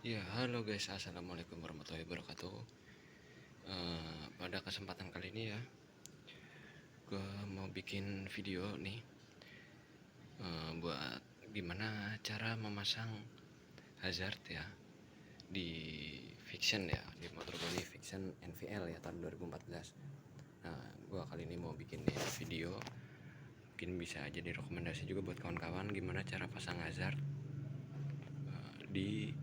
Ya, halo guys, assalamualaikum warahmatullahi wabarakatuh. Pada kesempatan kali ini ya, gue mau bikin video nih, buat gimana cara memasang hazard ya di Fiction ya, di motor gue nih Fiction NVL ya tahun 2014. Nah, gue kali ini mau bikin video, mungkin bisa jadi rekomendasi juga buat kawan-kawan gimana cara pasang hazard di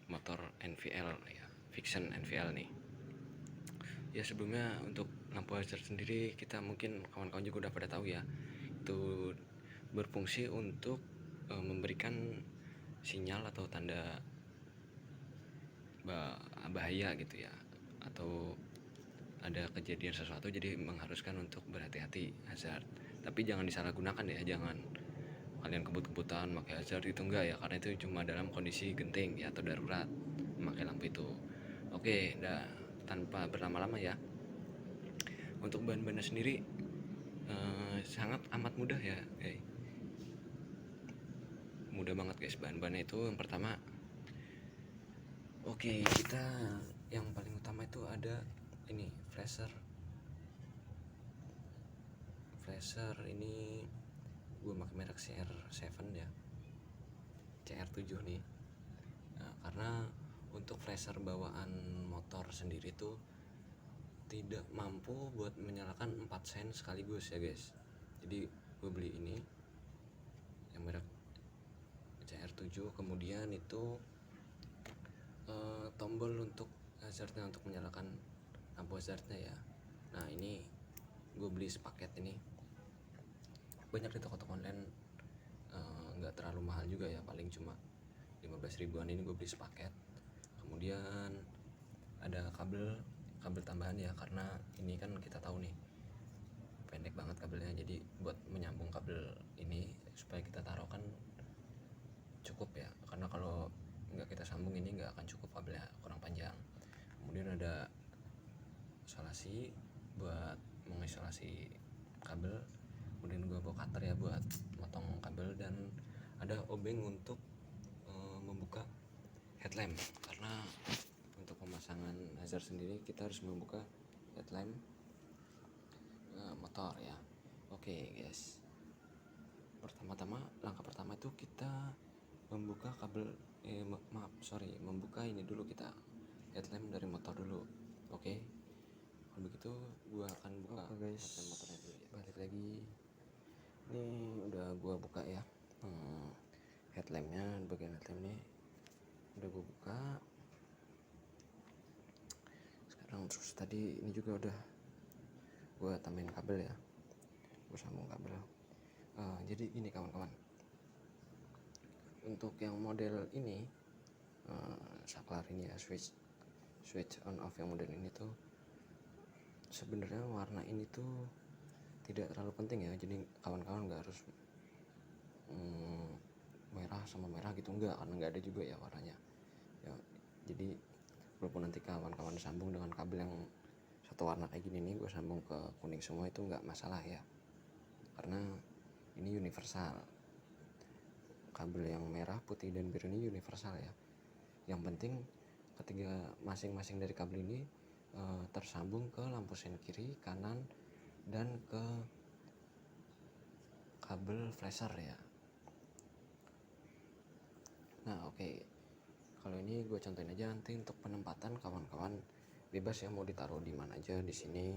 motor NVL ya, Fiction NVL nih. Ya sebelumnya untuk lampu hazard sendiri kita mungkin kawan-kawan juga udah pada tahu ya, itu berfungsi untuk memberikan sinyal atau tanda bahaya gitu ya, atau ada kejadian sesuatu jadi mengharuskan untuk berhati-hati hazard. Tapi jangan disalahgunakan ya, jangan kalian kebut-kebutan pakai hazard itu enggak ya, karena itu cuma dalam kondisi genting ya atau darurat memakai lampu itu. Oke, tanpa berlama-lama ya, untuk bahan-bahannya sendiri sangat amat mudah ya, mudah banget guys. Bahan-bahannya itu yang pertama, kita yang paling utama itu ada ini flasher ini gue pakai merek CR7 ya, CR7 nih. Nah, karena untuk flasher bawaan motor sendiri tuh tidak mampu buat menyalakan 4 sen sekaligus ya guys. Jadi gue beli ini yang merek CR7, kemudian itu tombol untuk hazardnya, untuk menyalakan lampu hazardnya ya. Nah ini gue beli sepaket ini, banyak di toko-toko online, nggak terlalu mahal juga ya, paling cuma 15 ribuan. Ini gue beli sepaket. Kemudian ada kabel tambahan ya, karena ini kan kita tahu nih pendek banget kabelnya, jadi buat menyambung kabel ini supaya kita taruh kan cukup ya, karena kalau nggak kita sambung ini nggak akan cukup, kabelnya kurang panjang. Kemudian ada isolasi buat mengisolasi kabel, kemudian gue bawa cutter ya buat motong kabel, dan ada obeng untuk membuka headlamp, karena untuk pemasangan hazard sendiri kita harus membuka headlamp motor ya. Oke guys, langkah pertama itu kita membuka kabel membuka ini dulu, kita headlamp dari motor dulu. Oke, kalau begitu gua akan buka guys, headlamp motornya dulu ya. Balik lagi, ini udah gua buka ya, headlampnya, bagian headlamp ini udah gua buka sekarang. Terus tadi ini juga udah gua tambahin kabel ya, gua sambung kabel. Jadi ini kawan-kawan, untuk yang model ini saklar ini ya, switch on off yang model ini tuh sebenarnya warna ini tuh tidak terlalu penting ya. Jadi kawan-kawan nggak harus merah sama merah gitu, enggak, karena nggak ada juga ya warnanya ya. Jadi walaupun nanti kawan-kawan sambung dengan kabel yang satu warna kayak gini nih, gue sambung ke kuning semua, itu nggak masalah ya, karena ini universal. Kabel yang merah, putih, dan biru ini universal ya. Yang penting ketika masing-masing dari kabel ini tersambung ke lampu sen kiri, kanan, dan ke kabel flasher ya. Nah oke, kalau ini gue contohin aja. Nanti untuk penempatan kawan-kawan bebas ya, mau ditaruh di mana aja, di sini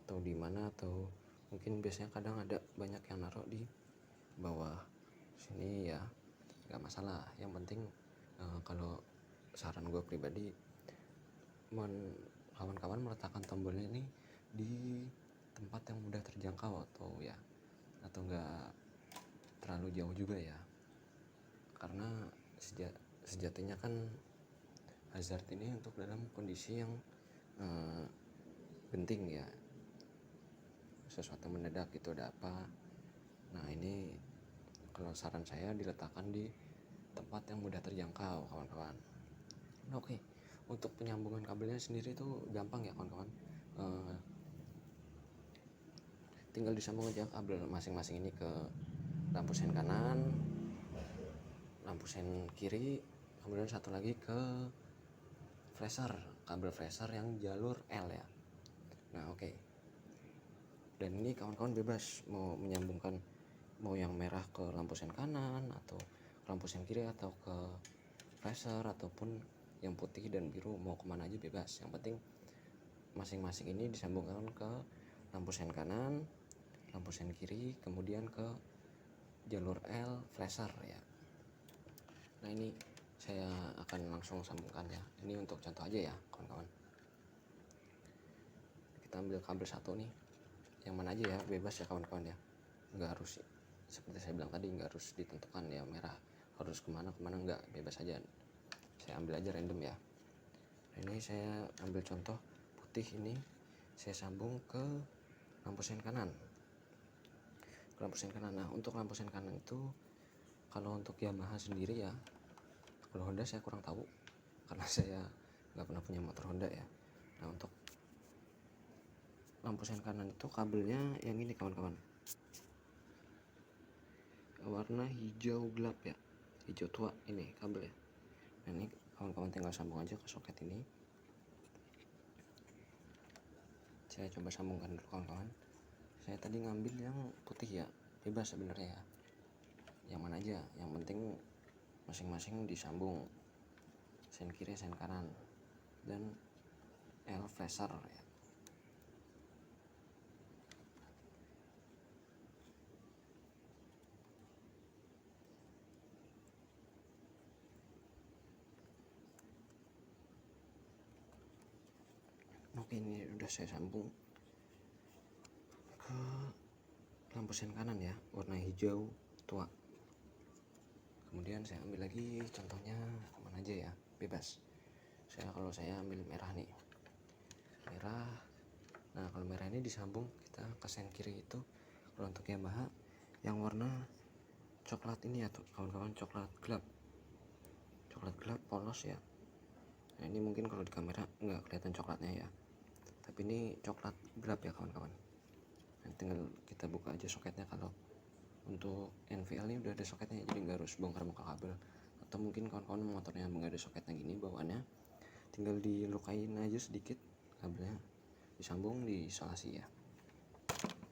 atau di mana, atau mungkin biasanya kadang ada banyak yang naruh di bawah sini ya, nggak masalah. Yang penting kalau saran gue pribadi, kawan-kawan meletakkan tombolnya ini di tempat yang mudah terjangkau, atau nggak terlalu jauh juga ya, karena sejatinya kan hazard ini untuk dalam kondisi yang penting ya, sesuatu mendadak gitu, ada apa. Nah ini kalau saran saya diletakkan di tempat yang mudah terjangkau kawan-kawan. Oke, untuk penyambungan kabelnya sendiri itu gampang ya kawan-kawan, tinggal disambung aja kabel masing-masing ini ke lampu sen kanan, lampu sen kiri, kemudian satu lagi ke flasher, kabel flasher yang jalur L ya. Nah oke. Dan ini kawan-kawan bebas mau menyambungkan, mau yang merah ke lampu sen kanan atau lampu sen kiri atau ke flasher, ataupun yang putih dan biru mau kemana aja bebas. Yang penting masing-masing ini disambungkan ke lampu sen kanan, lampu sen kiri, kemudian ke jalur L flasher ya. Nah ini saya akan langsung sambungkan ya. Ini untuk contoh aja ya kawan-kawan. Kita ambil kabel satu nih, yang mana aja ya, bebas ya kawan-kawan ya, nggak harus seperti saya bilang tadi, nggak harus ditentukan ya merah harus kemana nggak, bebas aja, saya ambil aja random ya. Ini saya ambil contoh putih, ini saya sambung ke lampu sen kanan, Nah untuk lampu sen kanan itu kalau untuk Yamaha sendiri ya, kalau Honda saya kurang tahu karena saya nggak pernah punya motor Honda ya. Nah untuk lampu sen kanan itu kabelnya yang ini kawan-kawan, warna hijau gelap ya, hijau tua ini kabel ya. Nah ini kawan-kawan tinggal sambung aja ke soket ini. Saya coba sambungkan dulu kawan-kawan. Saya tadi ngambil yang putih ya, bebas sebenarnya ya, yang mana aja, yang penting masing-masing disambung, sen kiri sen kanan dan L flasher ya. Oke, ini udah saya sambung ke lampu sen kanan ya, warna hijau tua. Kemudian saya ambil lagi contohnya kemana aja ya, bebas. Kalau saya ambil merah nih, merah. Nah kalau merah ini disambung kita ke sen kiri itu. Kalau untuk Yamaha yang warna coklat ini ya tuh kawan-kawan, coklat gelap polos ya. Nah ini mungkin kalau di kamera nggak kelihatan coklatnya ya, tapi ini coklat gelap ya kawan-kawan. Nah, tinggal kita buka aja soketnya. Kalau untuk NVL ini udah ada soketnya, jadi nggak harus bongkar kabel. Atau mungkin kawan-kawan motornya nggak ada soketnya gini bawaannya, tinggal dilukain aja sedikit kabelnya, disambung, diisolasi ya,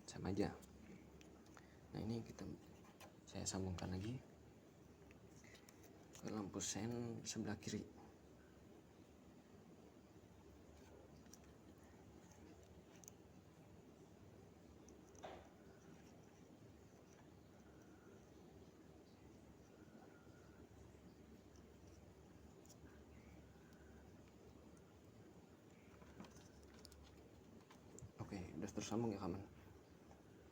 sama aja. Nah ini saya sambungkan lagi ke lampu sen sebelah kiri. Oke, udah tersambung ya kawan.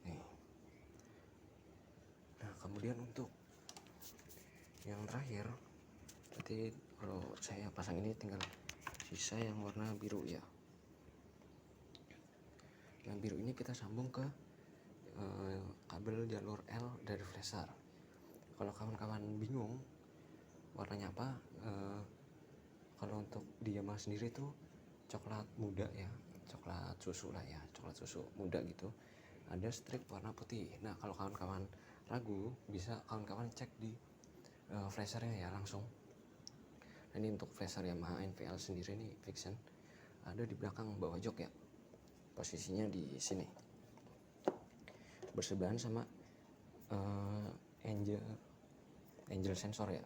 Nih. Nah kemudian untuk yang terakhir, berarti kalau saya pasang ini tinggal sisa yang warna biru ya. Yang biru ini kita sambung ke kabel jalur L dari flasher. Kalau kawan-kawan bingung warnanya apa, kalau untuk di Yamaha sendiri tuh coklat muda ya, coklat susu lah ya, coklat susu muda gitu, ada strip warna putih. Nah kalau kawan-kawan ragu, bisa kawan-kawan cek di flashernya ya langsung. Nah, ini untuk flasher Yamaha NVL sendiri nih Vixen, ada di belakang bawah jok ya, posisinya di sini bersebelahan sama angel sensor ya.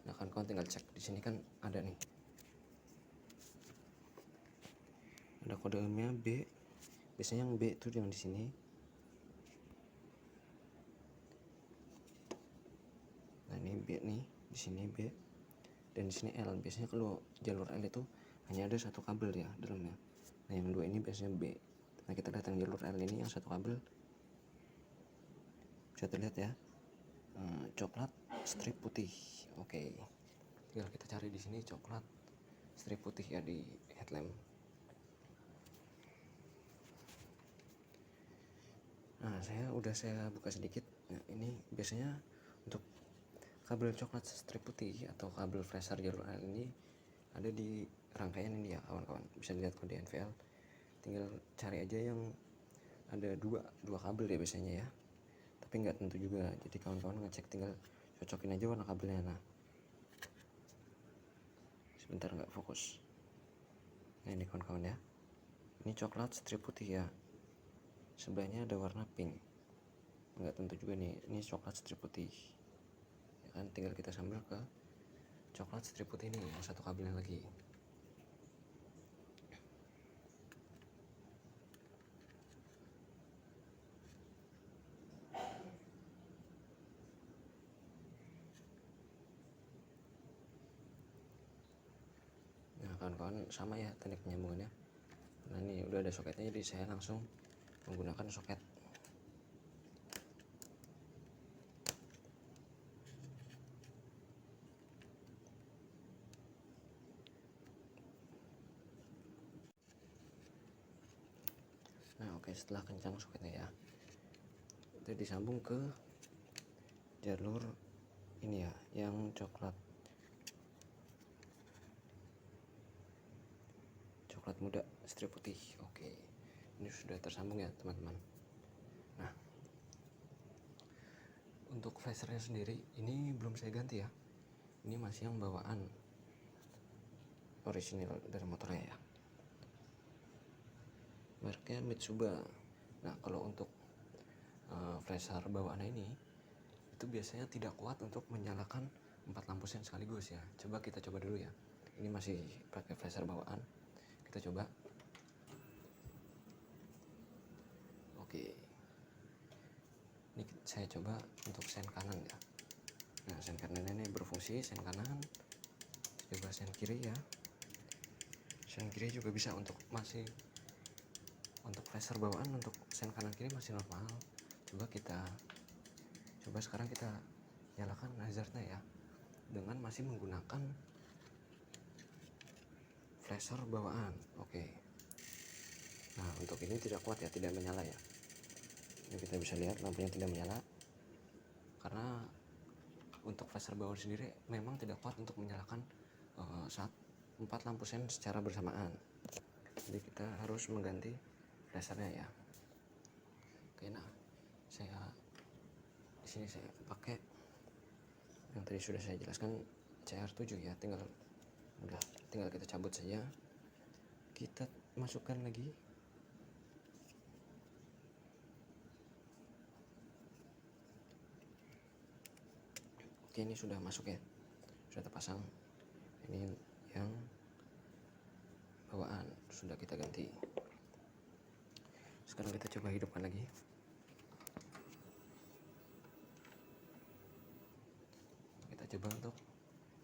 Nah kan kawan tinggal cek di sini kan ada nih, ada kodenya B, biasanya yang B itu yang di sini. Nah ini B nih, di sini B, dan di sini L. Biasanya kalau jalur L itu hanya ada satu kabel ya dalamnya. Nah yang dua ini biasanya B. Nah kita datang jalur L ini yang satu kabel, bisa terlihat ya, coklat strip putih. Oke, tinggal kita cari di sini coklat strip putih ya di headlamp. Nah saya buka sedikit. Nah ini biasanya untuk kabel coklat strip putih atau kabel flasher jalur L ini ada di rangkaian ini ya kawan-kawan, bisa dilihat kode NVL. Tinggal cari aja yang ada dua kabel ya biasanya ya, tapi nggak tentu juga, jadi kawan-kawan ngecek tinggal cocokin aja warna kabelnya. Nah bentar nggak fokus. Nah ini kawan-kawan ya, ini coklat strip putih ya, sebelahnya ada warna pink, nggak tentu juga nih, ini coklat strip putih ya kan, tinggal kita sambil ke coklat strip putih ini yang satu kabelnya lagi. Nah kawan-kawan, sama ya teknik penyambungannya. Nah ini udah ada soketnya, jadi saya langsung menggunakan soket. Nah oke, setelah kencang soketnya ya, itu disambung ke jalur ini ya, yang coklat muda strip putih. Oke, ini sudah tersambung ya teman-teman. Nah untuk flashernya sendiri ini belum saya ganti ya, ini masih yang bawaan orisinil dari motornya ya, mereknya Mitsuba. Nah kalau untuk flasher bawaan ini itu biasanya tidak kuat untuk menyalakan 4 lampu sen sekaligus ya. Coba kita coba dulu ya, ini masih pakai flasher bawaan, kita coba. Oke, ini saya coba untuk sen kanan ya. Nah sen kanan ini berfungsi, sen kanan. Coba sen kiri ya, sen kiri juga bisa untuk masih untuk flasher bawaan, untuk sen kanan kiri masih normal. Coba sekarang kita nyalakan hazardnya ya, dengan masih menggunakan flasher bawaan. Oke, nah untuk ini tidak kuat ya, tidak menyala ya. Ini kita bisa lihat lampunya tidak menyala karena untuk flasher bawaan sendiri memang tidak kuat untuk menyalakan saat 4 lampu sen secara bersamaan. Jadi kita harus mengganti flashernya ya. Oke, nah di sini saya pakai yang tadi sudah saya jelaskan, CR7 ya, tinggal kita cabut saja, kita masukkan lagi. Oke, ini sudah masuk ya, sudah terpasang. Ini yang bawaan sudah kita ganti. Sekarang kita coba hidupkan lagi. Kita coba untuk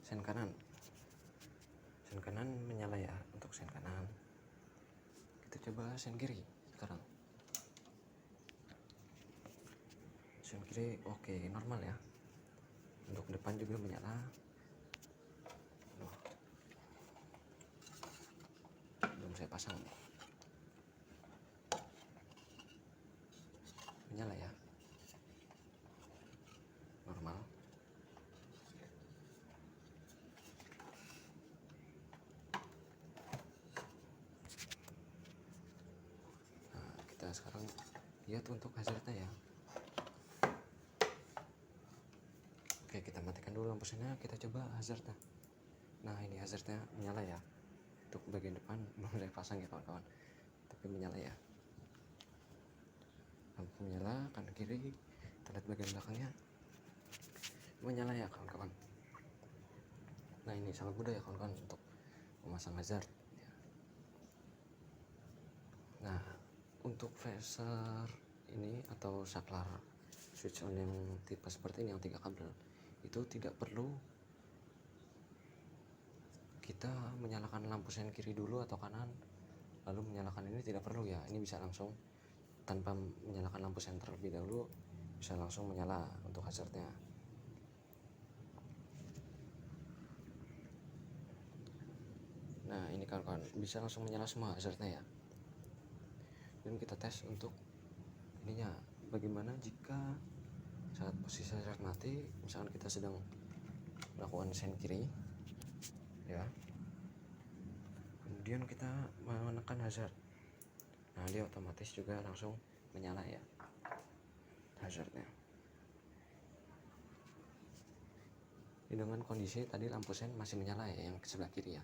sen kanan menyala ya, untuk sen kanan. Kita coba sen kiri sekarang. Sen kiri oke, normal ya. Untuk depan juga menyala. Belum saya pasang, menyala ya, normal. Nah kita sekarang lihat untuk hazardnya ya. Oke, kita matikan dulu lampu sennya, kita coba hazardnya. Nah ini hazardnya menyala ya, untuk bagian depan belum saya pasang ya kawan-kawan, tapi menyala ya, lampu menyala kanan kiri. Kita lihat bagian belakangnya menyala ya kawan-kawan. Nah ini sangat mudah ya kawan-kawan untuk memasang hazard ya. Nah untuk phaser ini atau saklar switch on yang tipe seperti ini yang 3 kabel, itu tidak perlu kita menyalakan lampu sen kiri dulu atau kanan lalu menyalakan ini, tidak perlu ya. Ini bisa langsung tanpa menyalakan lampu sen terlebih dahulu, bisa langsung menyala untuk hazardnya. Nah ini kawan-kawan, bisa langsung menyala semua hazardnya ya. Dan kita tes untuk ininya, bagaimana jika saat posisi hazard mati, misalkan kita sedang melakukan sen kiri ya, kemudian kita menekan hazard, nah dia otomatis juga langsung menyala ya hazardnya. Ini dengan kondisi tadi lampu sen masih menyala ya, yang sebelah kiri ya.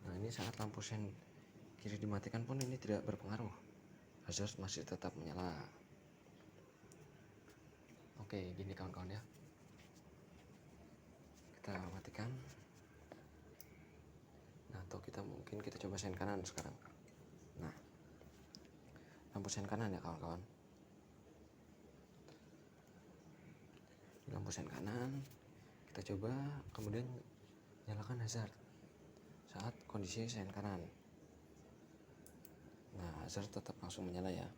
Nah ini saat lampu sen kiri dimatikan pun ini tidak berpengaruh, hazard masih tetap menyala. Oke, gini kawan-kawan ya, kita matikan. Nah atau mungkin kita coba sen kanan sekarang. Nah lampu sen kanan ya kawan-kawan, lampu sen kanan kita coba, kemudian nyalakan hazard saat kondisi sen kanan. Nah hazard tetap langsung menyala ya.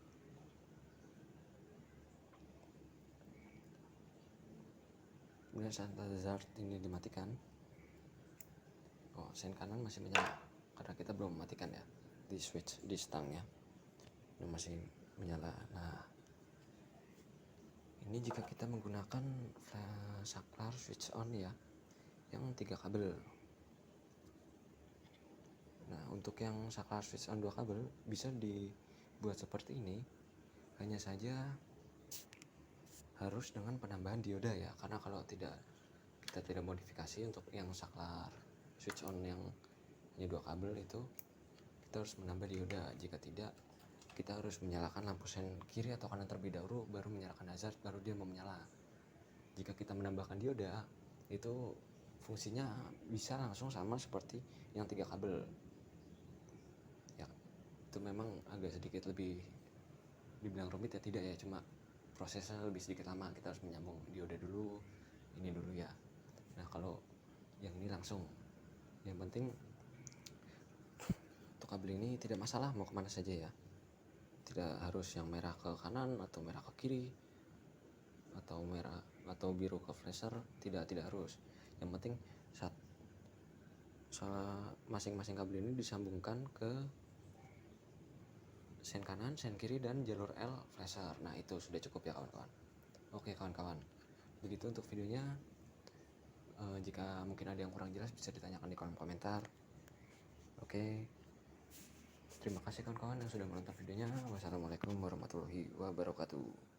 Kemudian saat hazard ini dimatikan, sen kanan masih menyala karena kita belum mematikan ya, di switch di stang ya, ini masih menyala. Nah ini jika kita menggunakan saklar switch on ya, yang 3 kabel. Nah untuk yang saklar switch on 2 kabel bisa dibuat seperti ini, hanya saja harus dengan penambahan dioda ya, karena kalau kita tidak modifikasi untuk yang saklar switch on yang hanya 2 kabel itu, kita harus menambah dioda. Jika tidak, kita harus menyalakan lampu sen kiri atau kanan terlebih dahulu, baru menyalakan hazard, baru dia mau menyala. Jika kita menambahkan dioda, itu fungsinya bisa langsung sama seperti yang 3 kabel ya. Itu memang agak sedikit lebih dibilang rumit ya, tidak ya, cuma prosesnya lebih sedikit lama, kita harus menyambung dioda dulu, ini dulu ya. Nah kalau yang ini langsung, yang penting untuk kabel ini tidak masalah mau kemana saja ya, tidak harus yang merah ke kanan atau merah ke kiri atau merah atau biru ke flasher, tidak harus. Yang penting saat masing-masing kabel ini disambungkan ke sen kanan, sen kiri, dan jalur L flasher. Nah itu sudah cukup ya kawan-kawan. Oke kawan-kawan, begitu untuk videonya. Jika mungkin ada yang kurang jelas bisa ditanyakan di kolom komentar. Oke, terima kasih kawan-kawan yang sudah menonton videonya. Wassalamualaikum warahmatullahi wabarakatuh.